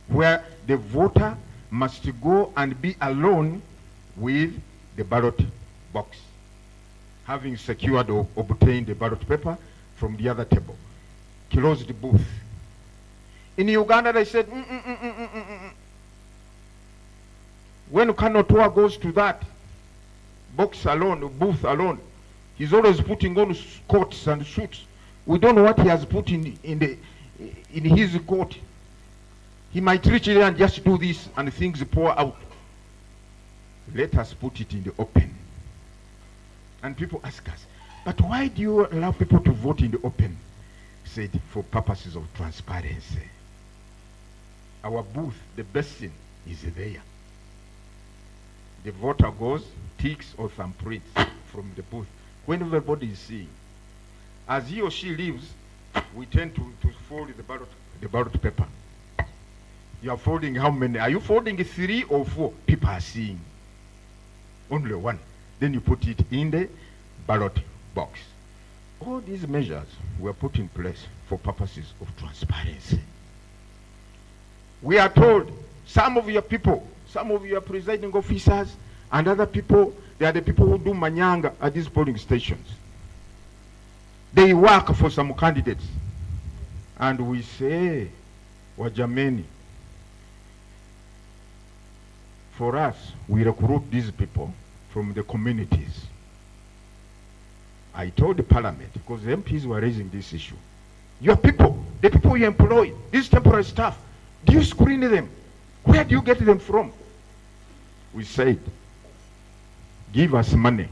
where the voter must go and be alone with the ballot box. having secured or obtained a ballot paper from the other table. Closed the booth. In Uganda, they said, when Kanotua goes to that box alone, booth alone, he's always putting on coats and suits. We don't know what he has put in his coat. He might reach there and just do this and things pour out. Let us put it in the open. And people ask us, but why do you allow people to vote in the open? Said, for purposes of transparency. Our booth, the basin, is there. The voter goes, ticks or thumbprints from the booth. When everybody is seeing, as he or she leaves, we tend to fold the ballot paper. You are folding how many? Are you folding 3 or 4? People are seeing. Only one. Then you put it in the ballot box. All these measures were put in place for purposes of transparency. We are told some of your people, some of your presiding officers and other people, they are the people who do manyanga at these polling stations. They work for some candidates. And we say, wajameni, for us, we recruit these people from the communities. I told the parliament, because the MPs were raising this issue. Your people, the people you employ, these temporary staff, do you screen them? Where do you get them from? We said, give us money.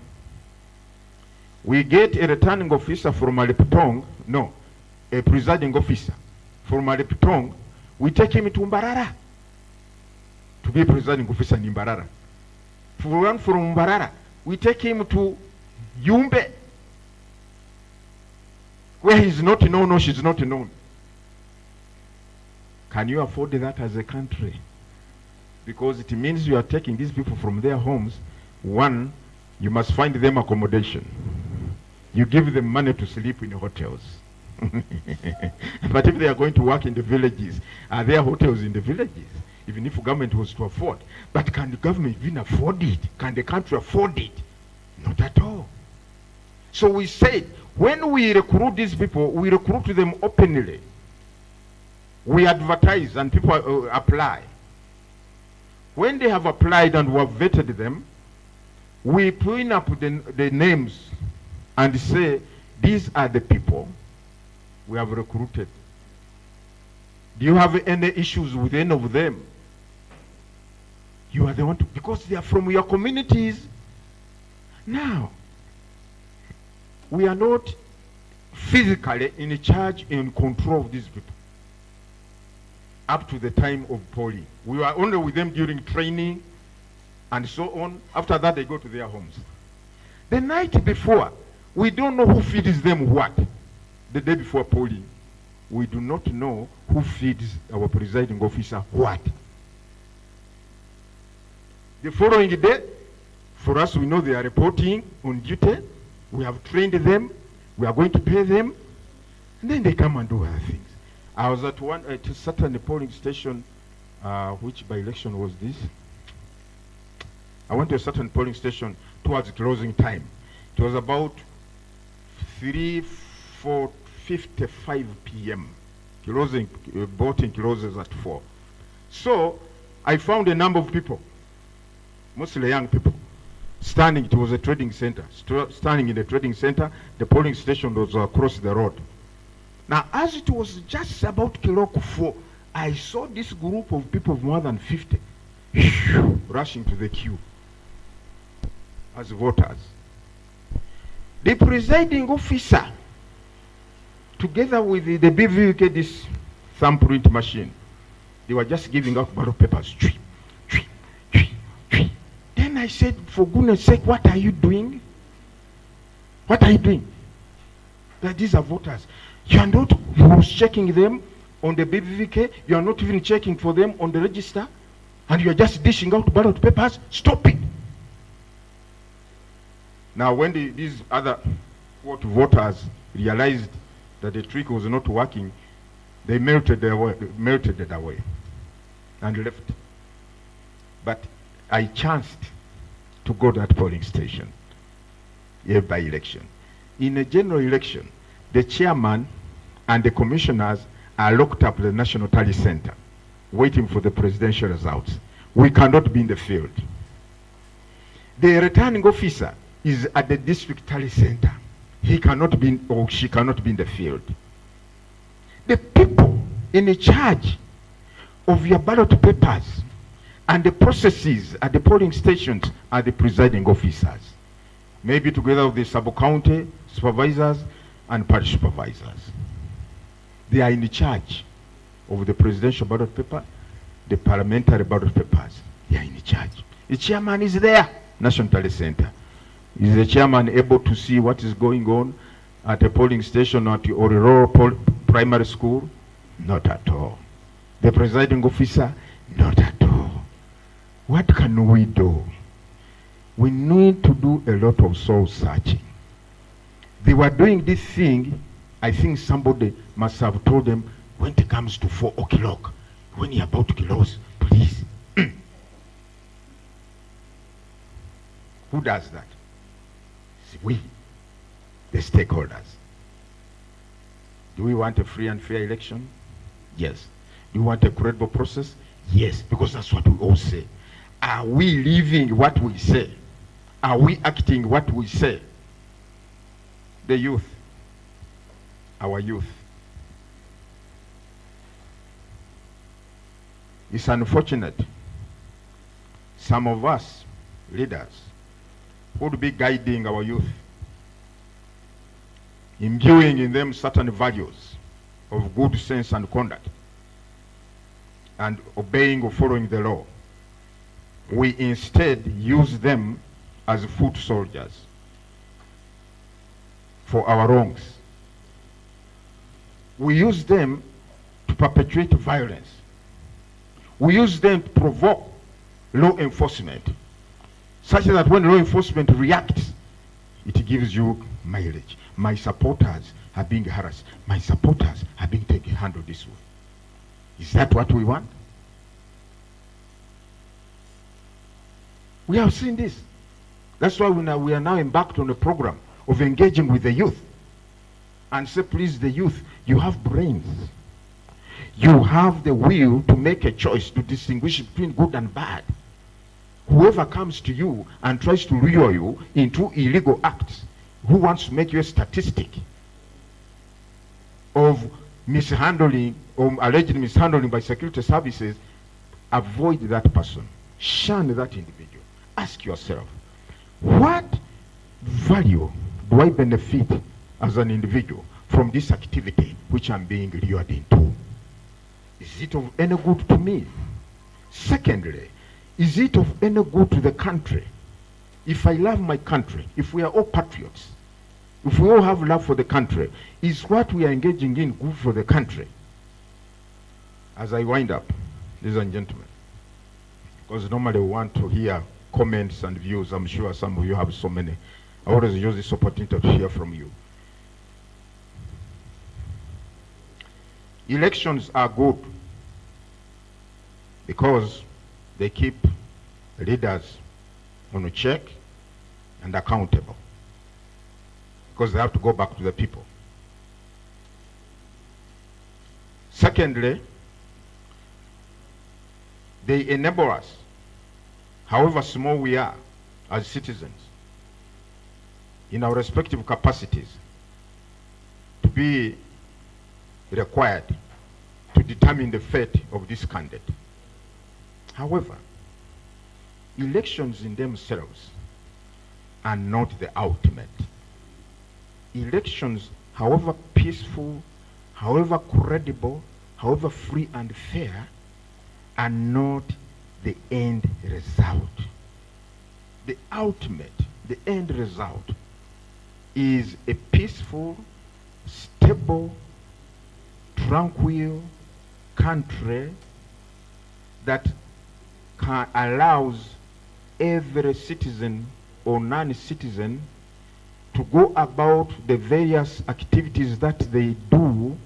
We get a returning officer from Alipitong, no, a presiding officer from Alipitong, we take him to Mbarara to be a presiding officer in Mbarara. For one from Mbarara, we take him to Yumbe, where he's not known or she's not known. Can you afford that as a country? Because it means you are taking these people from their homes. One, you must find them accommodation. You give them money to sleep in hotels. But if they are going to work in the villages, are there hotels in the villages? Even if government was to afford. But can the government even afford it? Can the country afford it? Not at all. So we said, when we recruit these people, we recruit them openly. We advertise and people apply. When they have applied and we have vetted them, we put up the names and say, these are the people we have recruited. Do you have any issues with any of them? You are the one to, because they are from your communities. Now, we are not physically in charge and control of these people up to the time of polling. We were only with them during training and so on. After that, they go to their homes. The night before, we don't know who feeds them what. The day before polling, we do not know who feeds our presiding officer what. The following day, for us, we know they are reporting on duty. We have trained them. We are going to pay them. And then they come and do other things. I was at a certain polling station, which by-election was this? I went to a certain polling station towards closing time. It was about 4:55 p.m. Closing, voting closes at 4. So I found a number of people, mostly young people, standing. It was a trading center. Standing in the trading center, the polling station was across the road. Now, as it was just about Kiloko 4, I saw this group of people of more than 50 rushing to the queue as voters. The presiding officer, together with the BVK, this thumbprint machine, they were just giving out ballot papers. Then I said, for goodness sake, what are you doing? What are you doing? That these are voters. You are not checking them on the BVK. You are not even checking for them on the register. And you are just dishing out ballot papers. Stop it. Now, when these other voters realized that the trick was not working, they melted it away and left. But I chanced to go to that polling station. a by-election. In a general election, the chairman and the commissioners are locked up at the National Tally Center, waiting for the presidential results. We cannot be in the field. The returning officer is at the district tally center. He cannot be, or she cannot be in the field. The people in charge of your ballot papers and the processes at the polling stations are the presiding officers, maybe together with the sub-county supervisors and parish supervisors. They are in charge of the presidential ballot paper, the parliamentary ballot papers. They are in charge. The chairman is there, National Tally Center. Is the chairman able to see what is going on at a polling station or a rural primary school? Not at all. The presiding officer? Not at all. What can we do? We need to do a lot of soul searching. They were doing this thing. I think somebody must have told them, when it comes to 4 o'clock, when you're about to close, please. Who does that? It's we, the stakeholders. Do we want a free and fair election? Yes. Do we want a credible process? Yes, because that's what we all say. Are we living what we say? Are we acting what we say? The youth, our youth. It's unfortunate. Some of us, leaders, would be guiding our youth, imbuing in them certain values of good sense and conduct, and obeying or following the law. We instead use them as foot soldiers for our wrongs. We use them to perpetuate violence. We use them to provoke law enforcement, such that when law enforcement reacts, it gives you mileage. My supporters are being harassed. My supporters are being handled this way. Is that what we want? We have seen this. That's why we are now embarked on a program of engaging with the youth and say, please, the youth, you have brains. You have the will to make a choice to distinguish between good and bad. Whoever comes to you and tries to lure you into illegal acts, who wants to make you a statistic of mishandling or alleged mishandling by security services, avoid that person. Shun that individual. Ask yourself, what value do I benefit as an individual from this activity which I'm being lured into? Is it of any good to me? Secondly, is it of any good to the country? If I love my country, if we are all patriots, if we all have love for the country, is what we are engaging in good for the country? As I wind up, ladies and gentlemen, because normally we want to hear comments and views. I'm sure some of you have so many. I always use this opportunity to hear from you. Elections are good because they keep leaders on a check and accountable, because they have to go back to the people. Secondly, they enable us, however small we are as citizens, in our respective capacities, to be required to determine the fate of this candidate. However, elections in themselves are not the ultimate. Elections, however peaceful, however credible, however free and fair, are not the end result. The ultimate, the end result, is a peaceful, stable, tranquil country that allows every citizen or non-citizen to go about the various activities that they do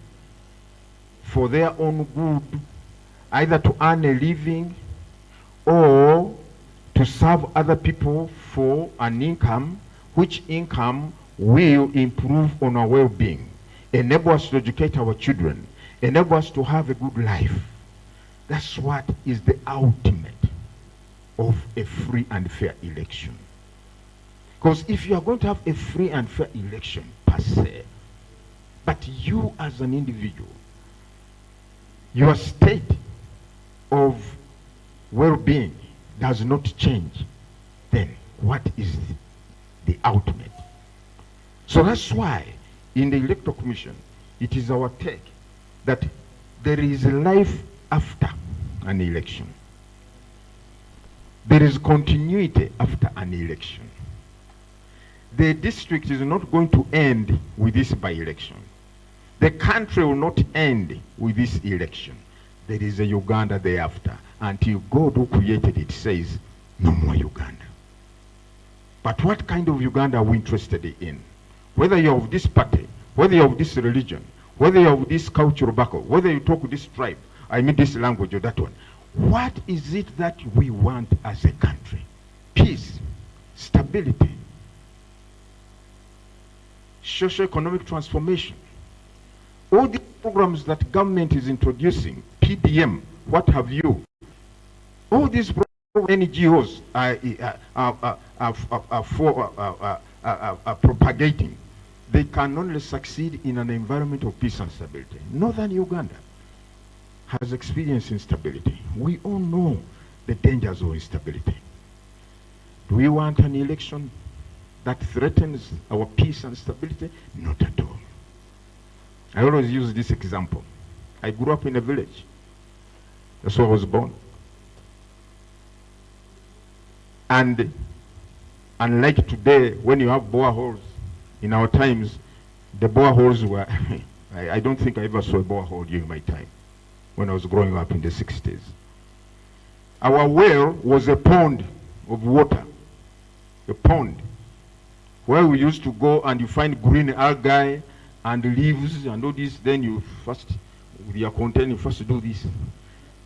for their own good, either to earn a living or to serve other people for an income which income will improve on our well-being, enable us to educate our children, enable us to have a good life. That's what is the ultimate of a free and fair election. Because if you are going to have a free and fair election per se, but you as an individual, your state of well-being does not change, then what is the ultimate? So that's why in the Electoral Commission, it is our take that there is a life after an election. There is continuity after an election. The district is not going to end with this by-election. The country will not end with this election. There is a Uganda thereafter, until God who created it says, no more Uganda. But what kind of Uganda are we interested in? Whether you're of this party, whether you're of this religion, whether you're of this cultural background, whether you talk this tribe, I mean this language or that one. What is it that we want as a country? Peace, stability, socio-economic transformation. All the programs that government is introducing, PDM, what have you, all these NGOs are propagating, they can only succeed in an environment of peace and stability. Northern Uganda has experienced instability. We all know the dangers of instability. Do we want an election that threatens our peace and stability? Not at all. I always use this example. I grew up in a village. That's where I was born. And unlike today, when you have boreholes, in our times, the boreholes were, I don't think I ever saw a borehole during my time, when I was growing up in the 60s. Our well was a pond of water, a pond, where we used to go and you find green algae and leaves and all this. Then you first, with your container, you first do this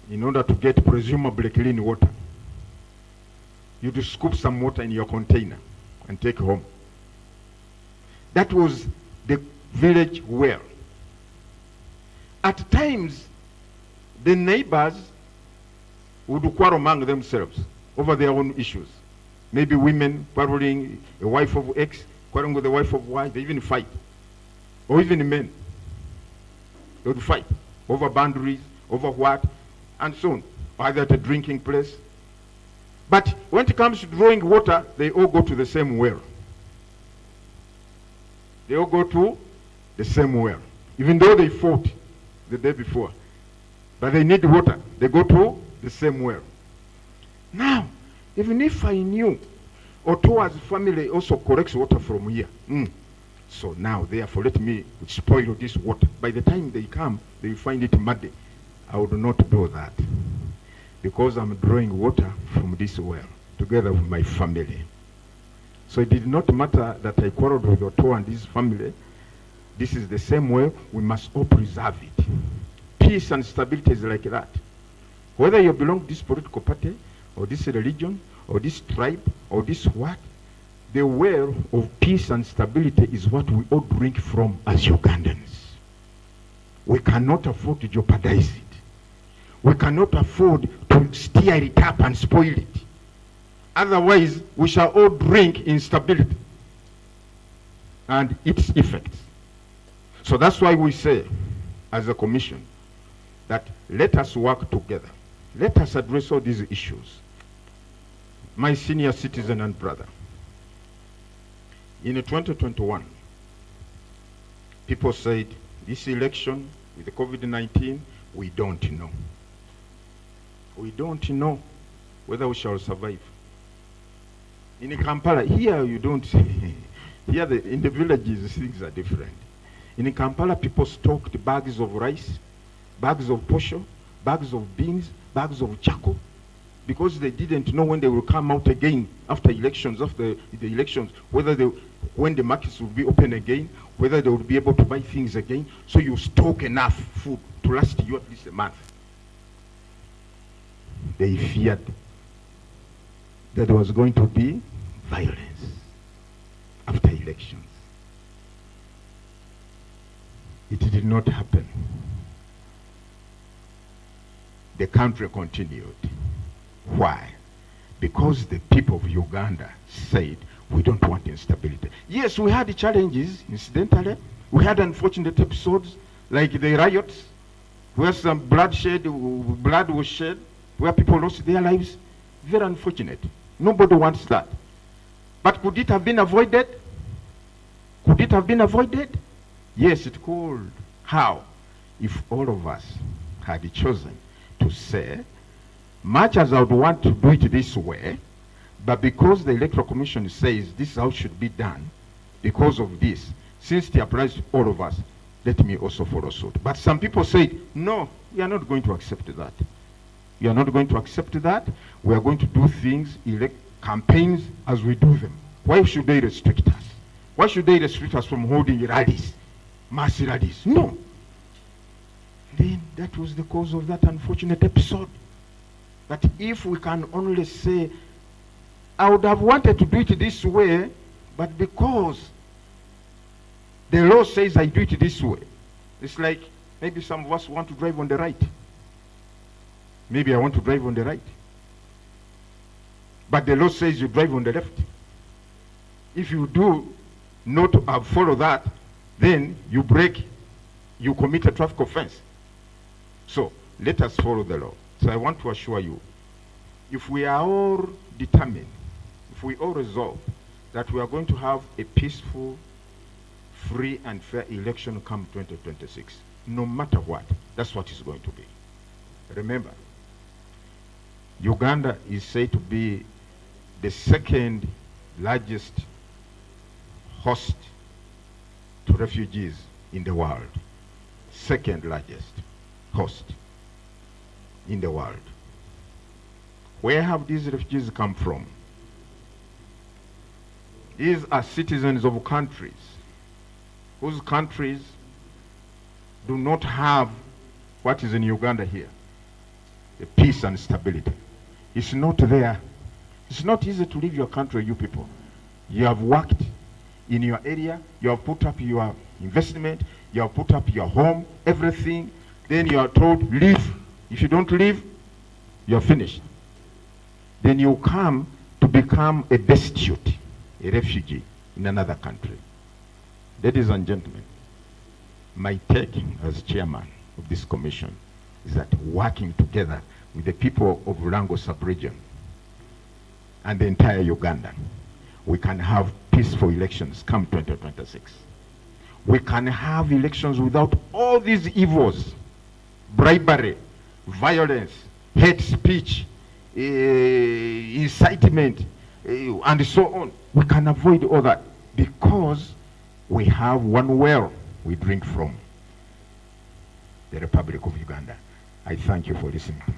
in order to get presumably clean water. You just scoop some water in your container and take home. That was the village well. At times, the neighbors would quarrel among themselves over their own issues. Maybe women quarreling, a wife of X quarreling with the wife of Y, they even fight. Or even men. They would fight over boundaries, over what, and so on. Either at a drinking place. But when it comes to drawing water, they all go to the same well. They all go to the same well. Even though they fought the day before. But they need water. They go to the same well. Now, even if I knew Otoa's family also collects water from here. So now, therefore, let me spoil this water. By the time they come, they find it muddy. I would not do that. Because I'm drawing water from this well, together with my family. So it did not matter that I quarreled with Otoa and his family. This is the same way, we must all preserve it. Peace and stability is like that. Whether you belong to this political party, or this religion, or this tribe, or this what, the well of peace and stability is what we all drink from as Ugandans. We cannot afford to jeopardize it. We cannot afford to steer it up and spoil it. Otherwise, we shall all drink instability and its effects. So that's why we say, as a commission, that let us work together. Let us address all these issues. My senior citizen and brother, in 2021, people said, this election with the COVID-19, we don't know. We don't know whether we shall survive. In Kampala, here you don't, here in the villages things are different. In Kampala, people stocked bags of rice, bags of posho, bags of beans, bags of charcoal, because they didn't know when they will come out again after elections, after the elections, whether when the markets will be open again, whether they will be able to buy things again. So you stock enough food to last you at least a month. They feared that there was going to be violence. elections. It did not happen. The country continued. Why? Because the people of Uganda said, we don't want instability. Yes, we had challenges, incidentally. We had unfortunate episodes, like the riots, where some blood was shed, where people lost their lives. Very unfortunate. Nobody wants that. But could it have been avoided? Could it have been avoided? Yes, it could. How? If all of us had chosen to say, much as I would want to do it this way, but because the Electoral Commission says this is how it should be done, because of this, since it applies to all of us, let me also follow suit. But some people said, no, we are not going to accept that. We are not going to accept that. We are going to do things, elect campaigns as we do them. Why should they restrict us? Why should they restrict us from holding rallies, mass rallies? No. Then that was the cause of that unfortunate episode. That if we can only say, I would have wanted to do it this way, but because the law says I do it this way. It's like maybe some of us want to drive on the right. Maybe I want to drive on the right. But the law says you drive on the left. If you do not follow that, then you break, you commit a traffic offense. So let us follow the law. So I want to assure you, if we are all determined, if we all resolve that we are going to have a peaceful, free and fair election come 2026, no matter what, that's what it's going to be. Remember, Uganda is said to be the second largest host to refugees in the world. Second largest host in the world. Where have these refugees come from? These are citizens of countries whose countries do not have what is in Uganda here, the peace and stability. It's not there. It's not easy to leave your country, you people. You have worked in your area, you have put up your investment, you have put up your home, everything, then you are told, leave. If you don't leave, you're finished. Then you come to become a destitute, a refugee in another country. Ladies and gentlemen, my take as chairman of this commission is that working together with the people of Rulango sub-region and the entire Uganda, we can have peaceful elections come 2026. We can have elections without all these evils, bribery, violence, hate speech, incitement, and so on. We can avoid all that because we have one well we drink from, the Republic of Uganda. I thank you for listening to me.